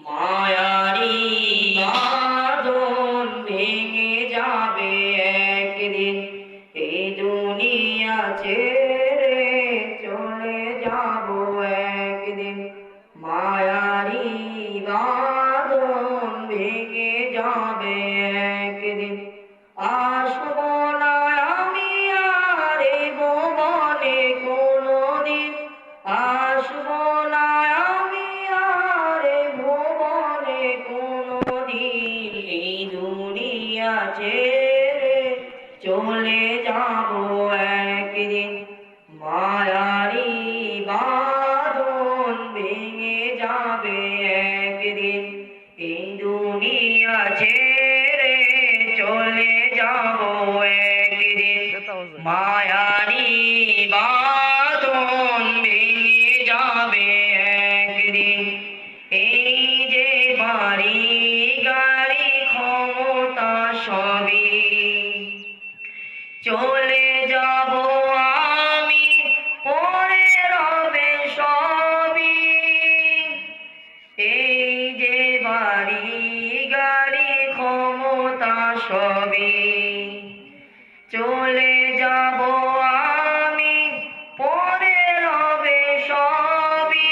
মায়ারি বাঁধন ভেঙে যাবে একদিন, এই দুনিয়া ছেড়ে চলে যাব একদিন। মায়ারি বাঁধন ভেঙে যাবে একদিন, আসবো না আমি আর এ ভুবনে কোনোদিন, আসবো না আমি আর এ ভুবনে কোনোদিন, এই দুনিয়া ছেড়ে চলে যাব একদিন। মায়ারি বাঁধন ভেঙে যাবে একদিন, এই দুনিয়া ছেড়ে চলে যাব একদিন। মায়ারি বাঁধন ভেঙে যাবে একদিন, এই যে বাড়ি গাড়ি ক্ষমতা সবই চলে যাব আমি, পরে রবে সবই। এই যে বাড়ি গাড়ি ক্ষমতা সবই চলে যাব আমি, পরে রবে সবই।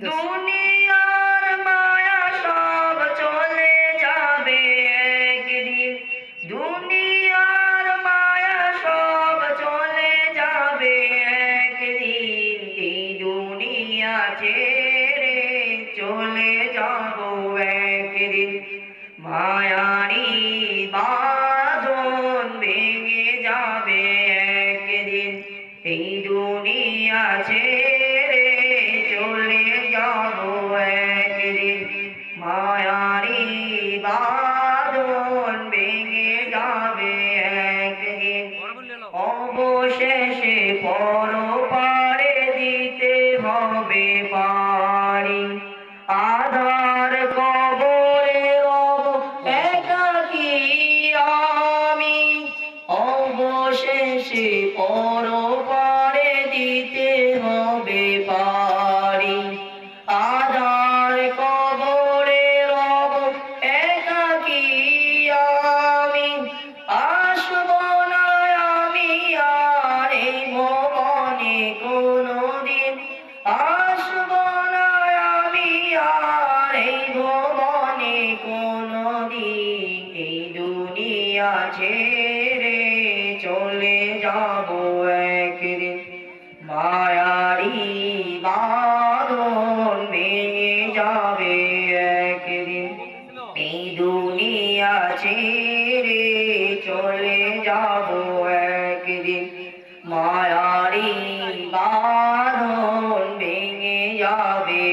দুনিয়ার মায়া সব চলে যাবে একদিন, দুনিয়ার মায়া সব চলে যাবে একদিন, এই দুনিয়া ছেড়ে চলে যাব একদিন। মায়ারি বাঁধন ভেঙে যাবে একদিন, এই দুনিয়া ছেড়ে চলে যাব একদিন। মায়ারি বাঁধন ভেঙে যাবে একদিন, অবশেষে পরপারে দিতে হবে পারি। আধার কবরে রব একাকী আমি, অবশেষে পরপারে দিতে হবে পারি। আধার কবরে রব একাকী আমি, আসবো না আমি আর এই ভুবনে কোনোদিন, আসবো না আমি আর এই ভুবনে কোনোদিন, এই দুনিয়া ছেড়ে চলে যাব একদিন। মায়ারি বাঁধন ভেঙে যাবে একদিন, এই দুনিয়া ছেড়ে চলে যাব একদিন। মায়ারি বাঁধন ভেঙে যাবে